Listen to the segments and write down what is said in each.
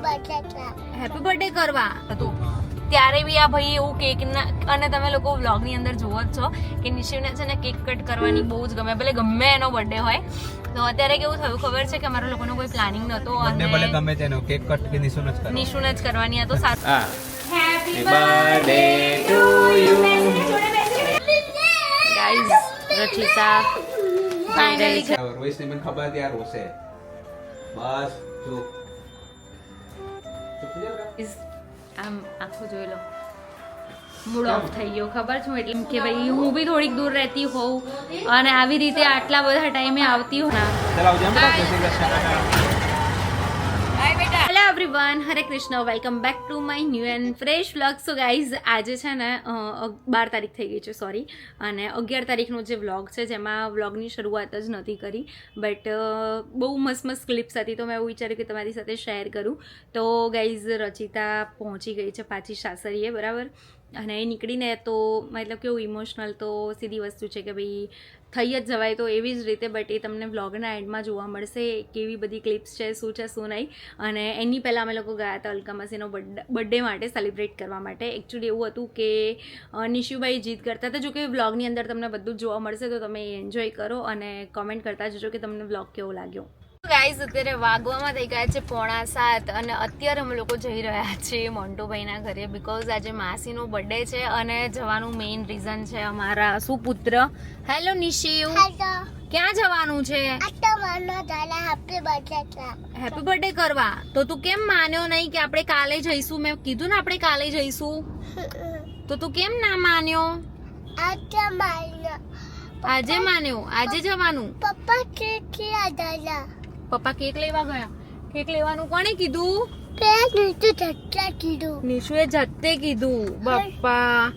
Happy birthday કરવા હતું ત્યારે બી આ ભાઈ એવું કેક ના, અને તમે લોકો વ્લોગ ની અંદર જોવો જ છો કે નિશિવને છે ને કેક કટ કરવાની બહુ જ ગમે, ભલે ગમે એનો બર્થડે હોય. તો અત્યારે કેવું થયું ખબર છે કે અમારા લોકોનો કોઈ પ્લાનિંગ નતો અને ભલે ગમે તેનો કેક કટ કે નિશુન જ કરવાનો. નિશુન જ કરવાની હતો. Happy birthday to you. Guys, રચિતા finally છે. રોહિતને મને ખબર હતી આ રોશે. બસ જો આમ આખો જોઈ લો, મૂડ ઓફ થઈ ગયો. ખબર છે એટલે કે ભાઈ હું બી થોડીક દૂર રહેતી હોઉં અને આવી રીતે આટલા બધા ટાઈમે આવતી હોઉં ના. ચાલ આવજો બેટા. જય Shri Krishna. Hello everyone, Hare Krishna, welcome back to my new and fresh vlog. So guys, આજે છે ને 12 તારીખ થઈ ગઈ છે, સોરી, અને 11 તારીખનો જે વ્લોગ છે જેમાં વ્લોગની શરૂઆત જ નથી કરી, બટ બહુ મસ્ત મસ્ત ક્લિપ્સ હતી તો મેં એવું વિચાર્યું કે તમારી સાથે શેર કરું. તો ગાઈઝ, રચિતા પહોંચી ગઈ છે પાછી સાસરીએ, બરાબર, અને એ નીકળીને તો મતલબ કેવું ઇમોશનલ તો સીધી વસ્તુ છે કે ભાઈ થઈ જ જવાય, તો એવી જ રીતે, બટ એ તમને વ્લોગના એન્ડમાં જોવા મળશે કેવી બધી ક્લિપ્સ છે, શું છે શું નહીં. અને એની પહેલાં અમે લોકો ગયા હતા અલકા માસીનો બર્થડે માટે સેલિબ્રેટ કરવા માટે. એકચ્યુઅલી એવું હતું કે નિશુભાઈ જીદ કરતા હતા, જો કે વ્લોગની અંદર તમને બધું જ જોવા મળશે, તો તમે એન્જોય કરો અને કોમેન્ટ કરતા જજો કે તમને વ્લોગ કેવો લાગ્યો. ગાઈઝ, અત્યારે વાગવામાં થઈ ગયા છે 6:45 અને અત્યારે અમે લોકો જઈ રહ્યા છીએ મોન્ટુભાઈના ઘરે, બિકોઝ આજે માસીનો બર્થડે છે અને જવાનું મેઇન રીઝન છે અમારા સુપુત્ર. હેલો નિશિવ, ક્યાં જવાનું છે? હેપી બર્થડે કરવા. તો તું કેમ માન્યો નહીં કે આપણે કાલે જઈશું? મેં કીધું ને આપણે કાલે જઈશું, તો તું કેમ ના માન્યો? આજે માન્યો, આજે જવાનું. પપ્પા કેક લેવા ગયા. કેક લેવાનું કોણે કીધું? નિશુએ જાતે કીધું. બાપા,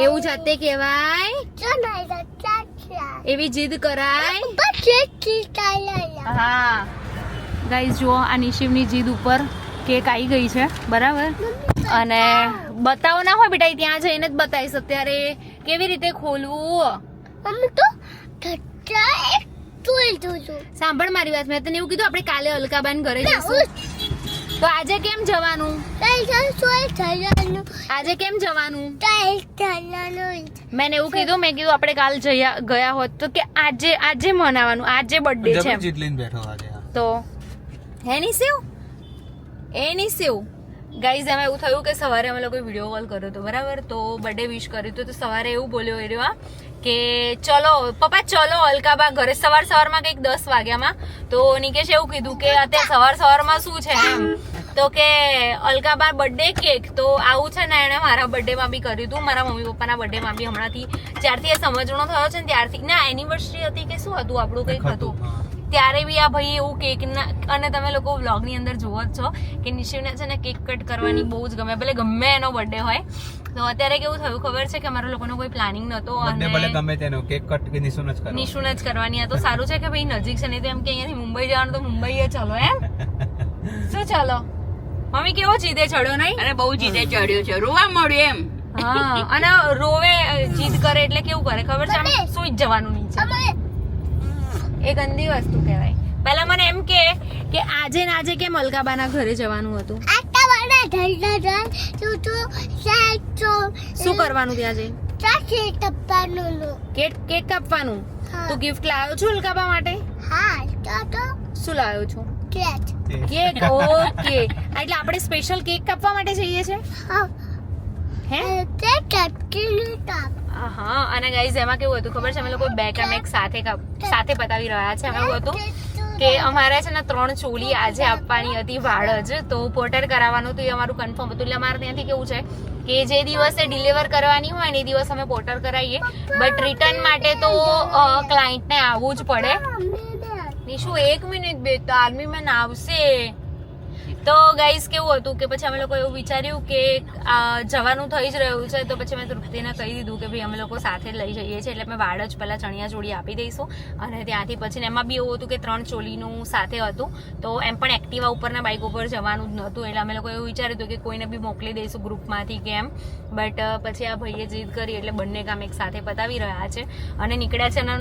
એવું જાતે કહેવાય? એવી જીદ કરાય? હા ગાઈઝ, જુઓ આ નિશિવની જીદ ઉપર કેક આવી ગઈ છે, બરાબર, અને બતાવો ના હોય બેટા, ત્યાં જઈને જ બતાવીશ. અત્યારે કેવી રીતે ખોલવું? સાંભળ મારી વાત, મેં તને એવું કીધું આપણે કાલે અલકાબાન ઘરે જઈશું, તો આજે કેમ જવાનું? આજે કેમ જવાનું? મેં એવું કીધું, મેં કીધું આપણે કાલ ગયા હોત તો કે આજે મનાવાનું, આજે બર્થડે છે તો હે ની સેવ ગાઈઝ. એમાં એવું થયું કે સવારે અમે લોકોએ વિડીયો કોલ કર્યો હતો, બરાબર, તો બર્થડે વિશ કર્યું હતું, તો સવારે એવું બોલ્યો એ રહ્યો કે ચલો પપ્પા ચલો અલકાબા ઘરે, સવારમાં કંઈક 10 વાગ્યામાં. તો નિકેશ એવું કીધું કે અત્યારે સવારમાં શું છે એમ, તો કે અલકાબા બર્થડે કેક, તો આવું છે ને એણે મારા બર્થડેમાં બી કર્યું હતું, મારા મમ્મી પપ્પાના બર્થડેમાં બી હમણાંથી જ્યારથી એ સમજણો થયો છે ને ત્યારથી, ના એનિવર્સરી હતી કે શું હતું આપણું કંઈક હતું, ત્યારે બી આ ભાઈ એવું કેક ના, અને તમે લોકો વ્લોગની અંદર જોવો જ છો કે નિશિવને છે ને કેક કટ કરવાની બહુ જ ગમે, ભલે ગમે એનો બર્થડે હોય. તો અત્યારે કેવું થયું ખબર છે કે અમારા લોકોનો કોઈ પ્લાનિંગ નતો અને ભલે ગમે તેનો કેક કટ કે નિશુન જ કરવાની. તો સારું છે કે ભાઈ નજીક છે, નહીં તો એમ કે અહીંયાથી મુંબઈ જવાનું તો મુંબઈ ચાલો એમ શું ચાલો. મમ્મી કેવો જીદે ચડ્યો નહીં? અરે બહુ જીદે ચડ્યો છે, રોવા મળ્યું એમ. હા, અને રોવે જીદ કરે એટલે કેવું કરે ખબર છે, આમ સુઈ જ જવાનું નીચે. એ ગંદી વસ્તુ કહેવાય. પહેલા મને એમ કે આજે ને આજે કેમ અલકાબાના ઘરે જવાનું હતું? શું કરવાનું ત્યાં જઈ? કેક કાપવાનું. તું ગિફ્ટ લાવ્યો છો અલકાબા માટે? શું લાવ્યો છો? કેક. ઓકે, એટલે આપણે સ્પેશિયલ કેક કાપવા માટે જઈએ છે? હે? હા, અને ગાઈઝ એમાં કેવું હતું ખબર છે, અમે લોકો 2 કામ એક સાથે પતાવી રહ્યા છે. એમાં એવું હતું કે અમારે છે ને 3 ચોલી આજે આપવાની હતી વાળ જ, તો પોર્ટર કરાવવાનું હતું, એ અમારું કન્ફર્મ હતું. એટલે અમારે ત્યાંથી કેવું છે કે જે દિવસે ડિલિવર કરવાની હોય ને એ દિવસ અમે પોર્ટર કરાવીએ, બટ રિટર્ન માટે તો ક્લાયન્ટને આવવું જ પડે. નિશુ 1 મિનિટ બેટા, આર્મી મેન આવશે. તો ગાઈઝ કેવું હતું કે પછી અમે લોકો એવું વિચાર્યું કે જવાનું થઈ જ રહ્યું છે, તો પછી મેં તૃપ્તિને કહી દીધું કે ભાઈ અમે લોકો સાથે જ લઈ જઈએ છીએ, એટલે મેં વાડ જ પહેલાં ચણિયા ચોળી આપી દઈશું અને ત્યાંથી પછી એમાં બી એવું હતું કે 3 ચોલીનું સાથે હતું, તો એમ પણ એક્ટિવા ઉપરના બાઇક ઉપર જવાનું જ નહોતું, એટલે અમે લોકો એવું વિચાર્યું હતું કે કોઈને બી મોકલી દઈશું ગ્રુપમાંથી કે એમ, બટ પછી આ ભાઈએ જીદ કરી એટલે બંને કામ એક સાથે પતાવી રહ્યા છે અને નીકળ્યા છે. અને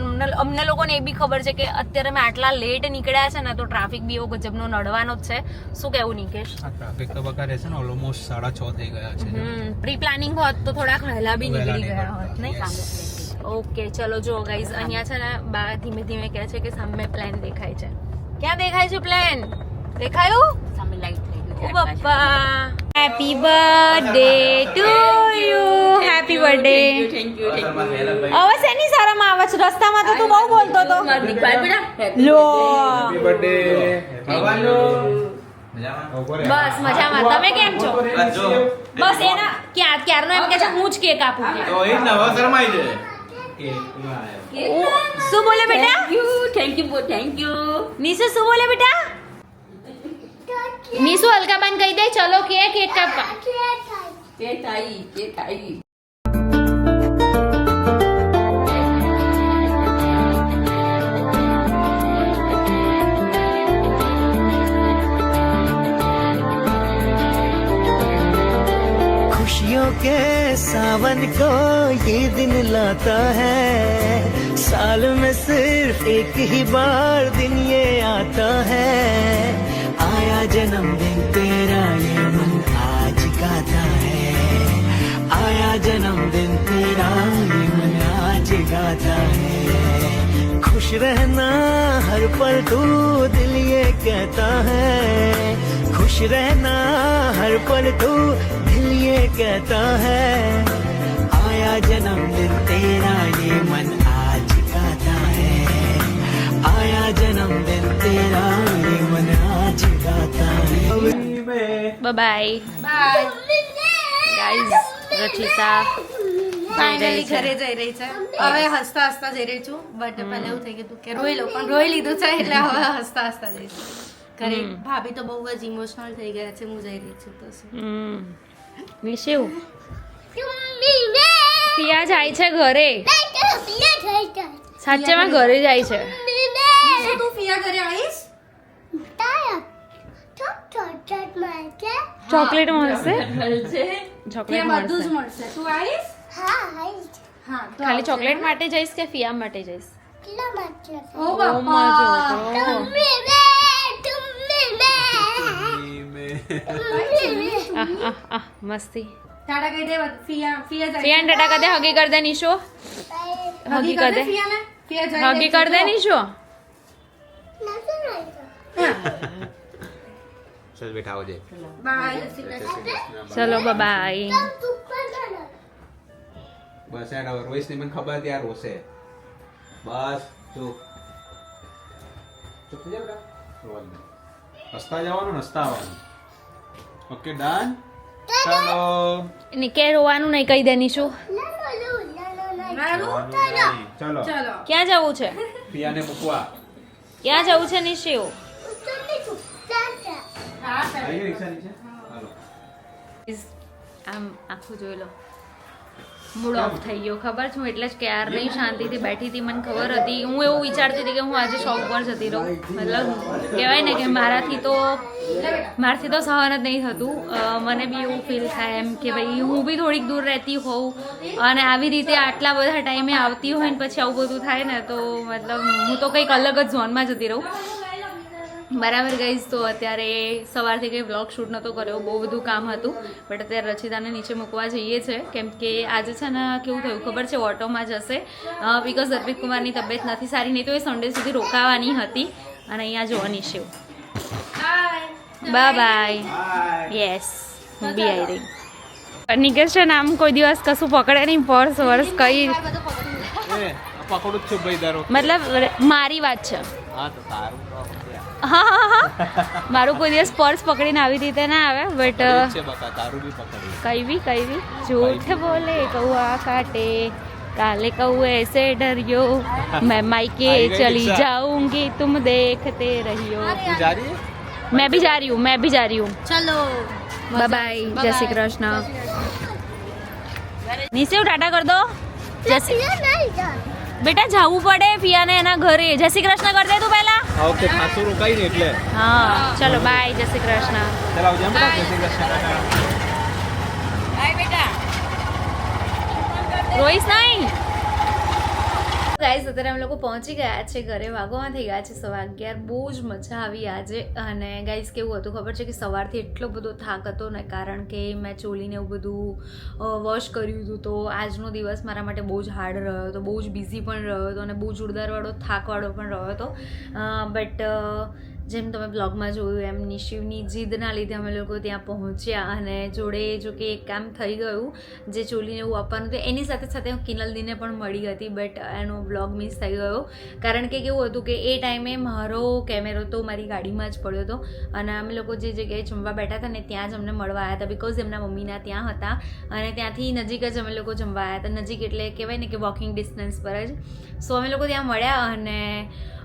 અમને લોકોને એ બી ખબર છે કે અત્યારે મેં આટલા લેટ નીકળ્યા છે ને તો ટ્રાફિક બી એવો ગજબનો નડવાનો જ છે. શું કહેવું નિકેશ? ટ્રાફિક તો બકારે છે ને, ઓલમોસ્ટ 6:30 થઈ ગયા છે. પ્રી પ્લાનિંગ હોત તો થોડાક વહેલા બી નીકળી ગયા હોત નહીં? ઓકે ચલો જો ગાઈઝ અહીંયા છે ને બા ધીમે ધીમે કહે છે કે સામે પ્લાન દેખાય છે. ક્યાં દેખાય છે પ્લાન? દેખાયું? સામે લાઈટ થઈ ઓ ગયું. પપ્પા happy birthday to you. Happy birthday. Thank you હવે શેની શરમ આવે છે? રસ્તામાં તો તું બહુ બોલતો તો. લો બસ મજામાં. તમે કેમ છો? બસ એના ક્યારનો એમ કે છે હું જ કેક આપું કે. શું બોલે બેટા? Thank you. નિશુ શું બોલે બેટા? નિશુ હલકાબાન કહી દે ચલો કેક કાપવા. કે થાય खुशियों के सावन को ये दिन लाता है, साल में सिर्फ एक ही बार दिन ये आता है, आया जन्मदिन तेरा ये मन आज गाता है, आया जन्मदिन तेरा ये मन आज गाता है, खुश रहना हर पल तू दिल ये कहता है, खुश रहना हर पल तू दिल ये कहता है, आया जन्मदिन तेरा ये मन आज गाता है, आया जन्मदिन तेरा ये मन आज गाता है. By guys. રચિતા ફાઇનલી ઘરે જઈ રહી છે. હવે હસતા હસતા જઈ રહી છું, બટ પહેલા એવું થઈ ગયું કે રોઈ લો, પણ રોઈ લીધું છે એટલે હવે હસતા હસતા જઈશું ઘરે. ભાભી તો બહુ જ ઇમોશનલ થઈ ગયા છે, હું જઈ રહી છું તો શું. નિશુ પિયા જાય છે ઘરે. સાચેમાં ઘરે જાય છે. તું ફિયા ઘરે આવીશ? ચોકલેટ મળશે. ચોકલેટ ત્યાં બધું જ મળશે. મળશે. તું આવીશ? હા તો ખાલી ચોકલેટ માટે જઈશ કે ફિયા માટે જઈશ? ઓ બાપા. મસ્તી. ટાટા કહી દે. ફિયા જાય. ફિયાન ટાટા કર દે. હગી કર દે નિશુ. હગી કર દે. ફિયાને. ફિયા જાય. હગી કર દે નિશુ. ચલ બેટા આવજે. બાય. ચલો બાય. બસ યાર હવે રોઈશ ની મને ખબર હતી યાર રોશે. બસ ચૂપ ચૂપ થઈ જા બેટા. રોવાનું નહીં. હસતા જવાનું ને હસતા આવવાનું. Okay done. ચાલો. નિકે રોવાનું નહીં કહી દે નિશુ. રોવાનું નહીં. ચલો ચલો. ક્યાં જવું છે? પિયાને મૂકવા. ક્યાં જવું છે નિશુ? હા સર. આવી ગઈ રિક્ષા નીચે. હાલો. આમ આખું જોઈ લો. મૂડ ઓફ થઈ ગયો ખબર છે. હું એટલે જ ક્યાર નહીં શાંતિથી બેઠી હતી. મને ખબર હતી, હું એવું વિચારતી હતી કે હું આજે શોપ પર જતી રહું. મતલબ કહેવાય ને કે મારાથી તો સહન જ નહીં થતું. મને બી એવું ફીલ થાય એમ કે ભાઈ હું બી થોડીક દૂર રહેતી હોઉં અને આવી રીતે આટલા બધા ટાઈમે આવતી હોય ને પછી આવું બધું થાય ને તો મતલબ હું તો કંઈક અલગ જ ઝોનમાં જતી રહું. બરાબર ગાઈઝ. તો અત્યારે સવારથી કંઈ વ્લોગ શૂટ નહોતો કર્યો, બહુ બધું કામ હતું, બટ અત્યારે રચિતાને નીચે મૂકવા જઈએ છે કેમ કે આજે છે ને કેવું થયું ખબર છે, ઓટોમાં જશે બિકોઝ અર્પિત કુમારની તબિયત નથી સારી, નહીં તો એ સન્ડે સુધી રોકાવાની હતી. અને અહીંયા જોવાની છે. બાય. યસ હું બી આવી રહી. નિકેશ છે ને આમ કોઈ દિવસ કશું પકડે નહીં, પર્સ વર્સ કઈ પકડું જ છું ભાઈ દારો. મતલબ મારી વાત છે. હા તો સારું. હા મારું કોઈ દિવસ પર્સ પકડીને આવી રીતે ના આવે, બટ કઈ બી झूठ बोले कौआ काटे काले कौए से डरियो मैं मायके चली जाऊंगी तुम देखते रहियो. मैं भी जा रही हूँ ચલો बाय बाय जय श्री कृष्ण निशु टाटा कर दो बेटा जाવું પડે પિયાને એના ઘરે જય શ્રી કૃષ્ણ કરી દે તું પહેલા આ વખતે ખાસું રોકાઈ ને એટલે હા ચલો બાય જય શ્રી કૃષ્ણ ચલાવ જેમ જય શ્રી કૃષ્ણ બાય બેટા રોઈશ નહીં ગાઈઝ અત્યારે અમે લોકો પહોંચી ગયા છે ઘરે વાગવામાં થઈ ગયા છે 11:15 બહુ જ મજા આવી આજે અને ગાઈઝ કેવું હતું ખબર છે કે સવારથી એટલો બધો થાક હતો ને કારણ કે મેં ચોલીને એવું બધું વોશ કર્યું હતું તો આજનો દિવસ મારા માટે બહુ જ હાર્ડ રહ્યો હતો બહુ જ બિઝી પણ રહ્યો હતો અને બહુ જોરદારવાળો થાકવાળો પણ રહ્યો હતો બટ જેમ તમે બ્લોગમાં જોયું એમ નિશિવની જીદના લીધે અમે લોકો ત્યાં પહોંચ્યા અને જોડે જો કે એક કામ થઈ ગયું જે ચોલીને એવું આપવાનું હતું એની સાથે સાથે હું કિનલદીને પણ મળી હતી બટ એનો બ્લોગ મિસ થઈ ગયો કારણ કે કેવું હતું કે એ ટાઈમે મારો કેમેરો તો મારી ગાડીમાં જ પડ્યો હતો અને અમે લોકો જે જગ્યાએ જમવા બેઠા હતા ને ત્યાં જ અમને મળવા આવ્યા હતા બિકોઝ એમના મમ્મીના ત્યાં હતા અને ત્યાંથી નજીક જ અમે લોકો જમવા આવ્યા હતા નજીક એટલે કહેવાય ને કે વોકિંગ ડિસ્ટન્સ પર જ સો અમે લોકો ત્યાં મળ્યા અને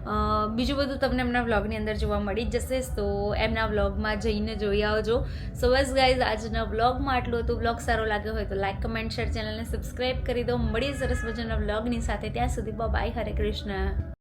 બીજું બધું તમને એમના વ્લોગની અંદર જોવા મળી જ જશે તો એમના વ્લોગમાં જઈને જોઈ આવજો સો બસ ગાઈઝ આજના વ્લોગમાં આટલું હતું વ્લોગ સારો લાગ્યો હોય તો લાઈક કમેન્ટ શેર ચેનલને સબસ્ક્રાઈબ કરી દો મળીએ સરસ મજાના વ્લોગની સાથે ત્યાં સુધી બાય હરે કૃષ્ણ